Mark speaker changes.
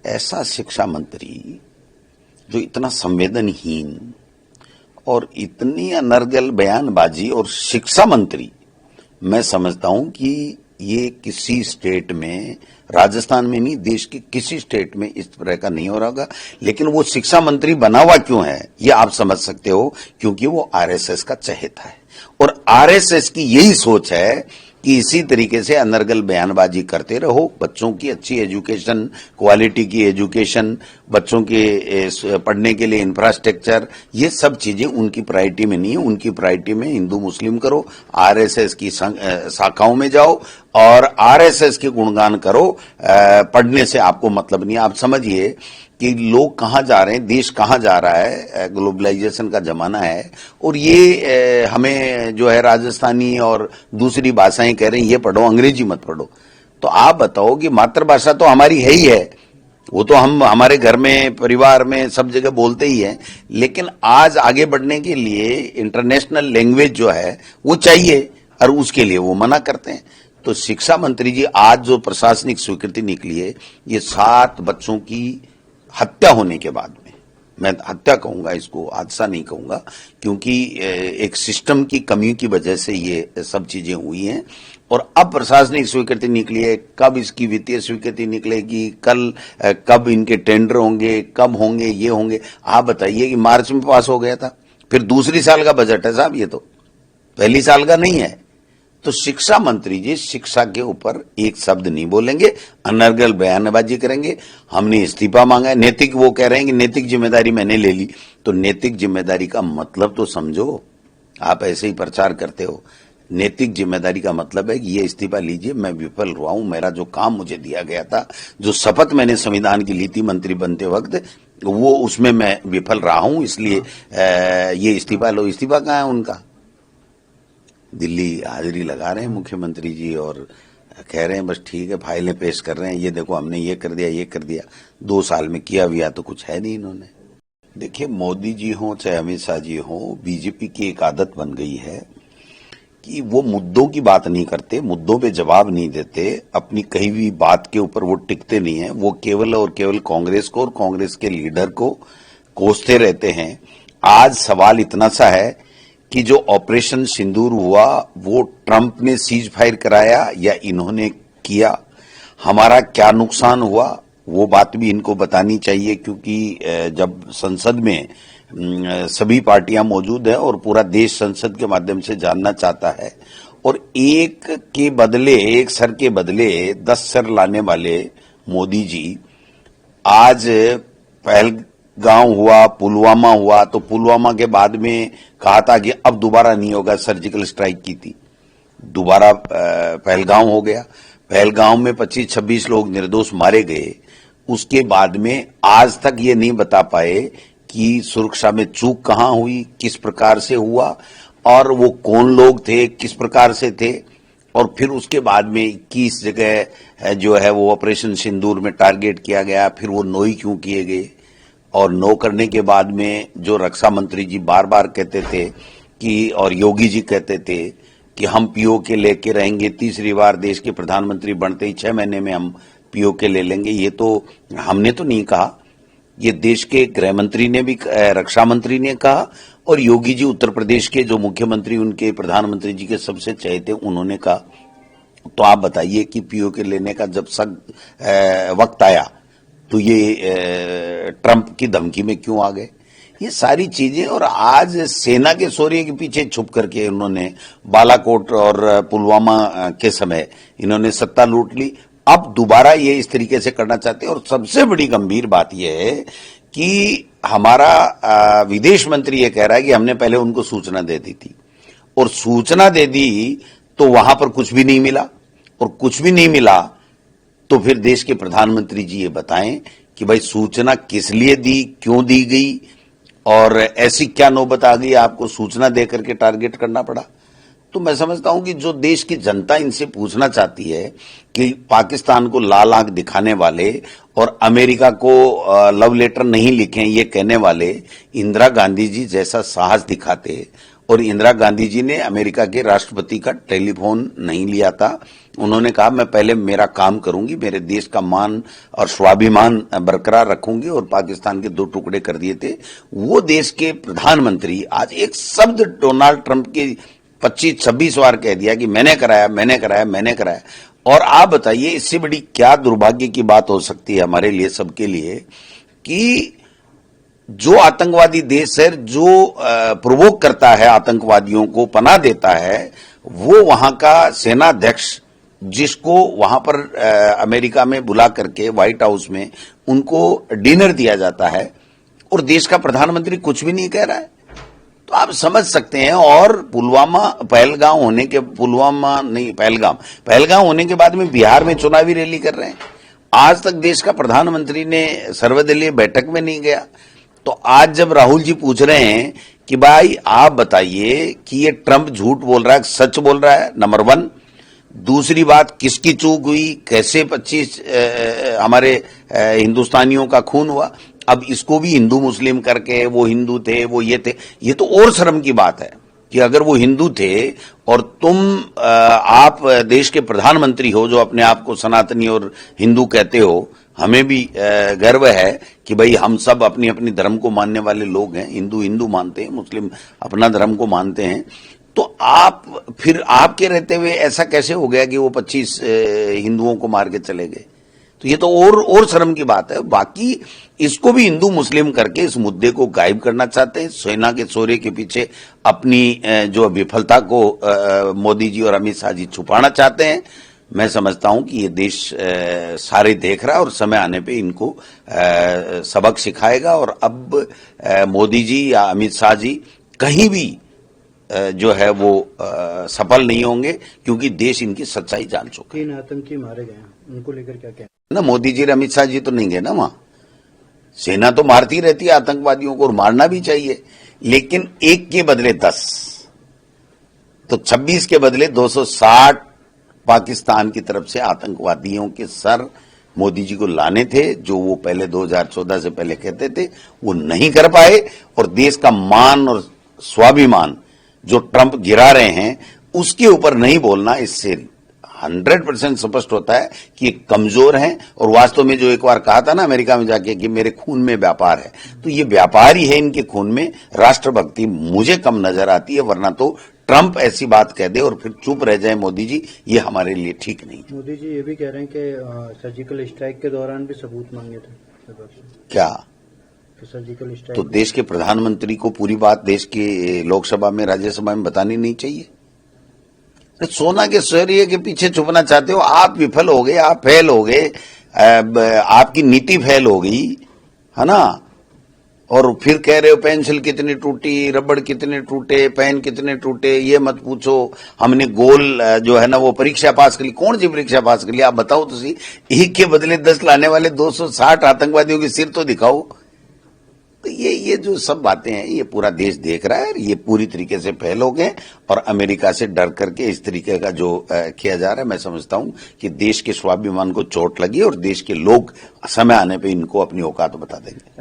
Speaker 1: ऐसा शिक्षा मंत्री जो इतना संवेदनहीन और इतनी अनर्गल बयानबाजी, और शिक्षा मंत्री मैं समझता हूं कि ये किसी स्टेट में, राजस्थान में नहीं, देश के किसी स्टेट में इस तरह का नहीं हो रहा होगा। लेकिन वो शिक्षा मंत्री बना हुआ क्यों है ये आप समझ सकते हो, क्योंकि वो आरएसएस का चहेता है और आरएसएस की यही सोच है कि इसी तरीके से अनर्गल बयानबाजी करते रहो, बच्चों की अच्छी एजुकेशन, क्वालिटी की एजुकेशन, बच्चों के पढ़ने के लिए इंफ्रास्ट्रक्चर, ये सब चीजें उनकी प्रायोरिटी में नहीं है। उनकी प्रायोरिटी में हिंदू मुस्लिम करो, आरएसएस की शाखाओं में जाओ और आरएसएस के गुणगान करो। पढ़ने से आपको मतलब नहीं। आप समझिए कि लोग कहां जा रहे हैं, देश कहां जा रहा है, ग्लोबलाइजेशन का जमाना है और ये हमें जो है राजस्थानी और दूसरी भाषाएं कह रहे हैं ये पढ़ो, अंग्रेजी मत पढ़ो। तो आप बताओ कि मातृभाषा तो हमारी है ही है, वो तो हम हमारे घर में, परिवार में, सब जगह बोलते ही हैं, लेकिन आज आगे बढ़ने के लिए इंटरनेशनल लैंग्वेज जो है वो चाहिए और उसके लिए वो मना करते हैं। तो शिक्षा मंत्री जी आज जो प्रशासनिक स्वीकृति निकली है, ये 7 बच्चों की हत्या होने के बाद में, मैं हत्या कहूंगा इसको, हादसा नहीं कहूंगा, क्योंकि एक सिस्टम की कमी की वजह से ये सब चीजें हुई हैं। और अब प्रशासनिक स्वीकृति निकली है, कब इसकी वित्तीय स्वीकृति निकलेगी, कब इनके टेंडर होंगे, कब होंगे, ये होंगे। आप बताइए कि मार्च में पास हो गया था, फिर दूसरी साल का बजट है साहब, ये तो पहली साल का नहीं है। तो शिक्षा मंत्री जी शिक्षा के ऊपर एक शब्द नहीं बोलेंगे, अनर्गल बयानबाजी करेंगे। हमने इस्तीफा मांगा है, नैतिक, वो कह रहे हैं कि नैतिक जिम्मेदारी मैंने ले ली। तो नैतिक जिम्मेदारी का मतलब तो समझो, आप ऐसे ही प्रचार करते हो। नैतिक जिम्मेदारी का मतलब है कि ये इस्तीफा लीजिए, मैं विफल हुआ हूं, मेरा जो काम मुझे दिया गया था, जो शपथ मैंने संविधान की ली थी मंत्री बनते वक्त, वो उसमें मैं विफल रहा हूं, इसलिए ये इस्तीफा लो। इस्तीफा कहां है उनका? दिल्ली हाजिरी लगा रहे हैं मुख्यमंत्री जी और कह रहे हैं बस ठीक है, फाइलें पेश कर रहे हैं, ये देखो हमने ये कर दिया, ये कर दिया। 2 साल में किया हुआ तो कुछ है नहीं इन्होंने। देखिए, मोदी जी हो चाहे अमित शाह जी हो, बीजेपी की एक आदत बन गई है कि वो मुद्दों की बात नहीं करते, मुद्दों पे जवाब नहीं देते, अपनी कही हुई बात के ऊपर वो टिकते नहीं है। वो केवल और केवल कांग्रेस को और कांग्रेस के लीडर को कोसते रहते हैं। आज सवाल इतना सा है कि जो ऑपरेशन सिंदूर हुआ वो ट्रंप ने सीज फायर कराया या इन्होंने किया, हमारा क्या नुकसान हुआ वो बात भी इनको बतानी चाहिए, क्योंकि जब संसद में सभी पार्टियां मौजूद हैं और पूरा देश संसद के माध्यम से जानना चाहता है, और एक के बदले, एक सर के बदले 10 सर लाने वाले मोदी जी आज पहलगाम हुआ, पुलवामा हुआ, तो पुलवामा के बाद में कहा था कि अब दोबारा नहीं होगा, सर्जिकल स्ट्राइक की थी, दोबारा पहलगाम हो गया। पहलगाम में 25-26 लोग निर्दोष मारे गए। उसके बाद में आज तक ये नहीं बता पाए कि सुरक्षा में चूक कहां हुई, किस प्रकार से हुआ और वो कौन लोग थे, किस प्रकार से थे। और फिर उसके बाद में 21 जगह जो है वो ऑपरेशन सिंदूर में टारगेट किया गया, फिर वो 9 ही क्यों किए गए। और 9 करने के बाद में जो रक्षा मंत्री जी बार बार कहते थे कि, और योगी जी कहते थे कि हम पीओके लेके रहेंगे, तीसरी बार देश के प्रधानमंत्री बनते ही 6 महीने में हम पीओके ले लेंगे, ये तो हमने तो नहीं कहा, ये देश के गृह मंत्री ने भी, रक्षा मंत्री ने कहा, और योगी जी उत्तर प्रदेश के जो मुख्यमंत्री, उनके प्रधानमंत्री जी के सबसे चहेते, उन्होंने कहा। तो आप बताइए कि पीओके लेने का जब वक्त आया तो ये ट्रंप की धमकी में क्यों आ गए, ये सारी चीजें। और आज सेना के शौर्य के पीछे छुप करके उन्होंने बालाकोट और पुलवामा के समय इन्होंने सत्ता लूट ली, अब दोबारा ये इस तरीके से करना चाहते हैं। और सबसे बड़ी गंभीर बात यह है कि हमारा विदेश मंत्री ये कह रहा है कि हमने पहले उनको सूचना दे दी थी, और सूचना दे दी तो वहां पर कुछ भी नहीं मिला, और कुछ भी नहीं मिला तो फिर देश के प्रधानमंत्री जी ये बताएं कि भाई सूचना किस लिए दी, क्यों दी गई, और ऐसी क्या नौबत आ गई आपको सूचना देकर के टारगेट करना पड़ा। तो मैं समझता हूं कि जो देश की जनता इनसे पूछना चाहती है कि पाकिस्तान को लाल आंख दिखाने वाले और अमेरिका को लव लेटर नहीं लिखे ये कहने वाले इंदिरा गांधी जी जैसा साहस दिखाते और इंदिरा गांधी जी ने अमेरिका के राष्ट्रपति का टेलीफोन नहीं लिया था। उन्होंने कहा मैं पहले मेरा काम करूंगी, मेरे देश का मान और स्वाभिमान बरकरार रखूंगी, और पाकिस्तान के 2 टुकड़े कर दिए थे। वो देश के प्रधानमंत्री आज एक शब्द डोनाल्ड ट्रंप के 25-26 बार कह दिया कि मैंने कराया, मैंने कराया, मैंने कराया। और आप बताइए इससे बड़ी क्या दुर्भाग्य की बात हो सकती है हमारे लिए, सबके लिए, कि जो आतंकवादी देश है, जो प्रोवोक करता है आतंकवादियों को, पनाह देता है, वो वहां का सेनाध्यक्ष, जिसको वहां पर अमेरिका में बुला करके व्हाइट हाउस में उनको डिनर दिया जाता है, और देश का प्रधानमंत्री कुछ भी नहीं कह रहा है। तो आप समझ सकते हैं। और पहलगाम होने के बाद में बिहार में चुनावी रैली कर रहे हैं। आज तक देश का प्रधानमंत्री ने सर्वदलीय बैठक में नहीं गया। तो आज जब राहुल जी पूछ रहे हैं कि भाई आप बताइए कि ये ट्रंप झूठ बोल रहा है, सच बोल रहा है, नंबर 1। दूसरी बात, किसकी चूक हुई, कैसे 25 हमारे हिंदुस्तानियों का खून हुआ। अब इसको भी हिंदू मुस्लिम करके, वो हिंदू थे, वो ये थे, ये तो और शर्म की बात है कि अगर वो हिंदू थे और आप देश के प्रधानमंत्री हो, जो अपने आप को सनातनी और हिंदू कहते हो, हमें भी गर्व है कि भाई हम सब अपनी अपनी धर्म को मानने वाले लोग हैं। हिंदू हिंदू मानते हैं, मुस्लिम अपना धर्म को मानते हैं। तो आप फिर आपके रहते हुए ऐसा कैसे हो गया कि वो 25 हिंदुओं को मार के चले गए? तो ये तो और शर्म की बात है। बाकी इसको भी हिंदू मुस्लिम करके इस मुद्दे को गायब करना चाहते हैं। सेना के शौर्य के पीछे अपनी जो विफलता को मोदी जी और अमित शाह जी छुपाना चाहते हैं। मैं समझता हूं कि ये देश सारे देख रहा है और समय आने पे इनको सबक सिखाएगा। और अब मोदी जी या अमित शाह जी कहीं भी जो है वो सफल नहीं होंगे, क्योंकि देश इनकी सच्चाई जान चुका है।
Speaker 2: 3 आतंकी मारे गए हैं, उनको लेकर क्या कहना?
Speaker 1: ना मोदी जी और अमित शाह जी तो नहीं गए ना वहां। सेना तो मारती रहती है आतंकवादियों को, और मारना भी चाहिए, लेकिन 1 के बदले 10, तो 26 के बदले 260 पाकिस्तान की तरफ से आतंकवादियों के सर मोदी जी को लाने थे, जो वो पहले 2014 से पहले कहते थे। वो नहीं कर पाए, और देश का मान और स्वाभिमान जो ट्रंप गिरा रहे हैं, उसके ऊपर नहीं बोलना, इससे 100% स्पष्ट होता है कि कमजोर हैं। और वास्तव में जो एक बार कहा था ना अमेरिका में जाके कि मेरे खून में व्यापार है, तो ये व्यापार ही है इनके खून में। राष्ट्रभक्ति मुझे कम नजर आती है, वरना तो ट्रंप ऐसी बात कह दे और फिर चुप रह जाए मोदी जी, ये हमारे लिए ठीक नहीं।
Speaker 2: मोदी जी ये भी कह रहे हैं कि सर्जिकल स्ट्राइक के दौरान भी सबूत मांगे थे।
Speaker 1: क्या?
Speaker 2: तो सर्जिकल स्ट्राइक,
Speaker 1: तो देश के प्रधानमंत्री को पूरी बात देश के लोकसभा में, राज्यसभा में बतानी नहीं चाहिए? सोना के शौर्य के पीछे छुपना चाहते हो, आप विफल हो गए, आप फेल हो गए, आपकी नीति फेल हो गई है ना। और फिर कह रहे हो पेंसिल कितनी टूटी, रबड़ कितने टूटे, पेन कितने टूटे, ये मत पूछो, हमने गोल जो है ना वो परीक्षा पास कर ली। कौन सी परीक्षा पास कर ली आप बताओ तो सही। 1 के बदले 10 लाने वाले 260 आतंकवादियों के सिर तो दिखाओ। तो ये जो सब बातें हैं, ये पूरा देश देख रहा है। ये पूरी तरीके से फेल हो गए, और अमेरिका से डर करके इस तरीके का जो किया जा रहा है, मैं समझता हूं कि देश के स्वाभिमान को चोट लगी, और देश के लोग समय आने पे इनको अपनी औकात बता देंगे।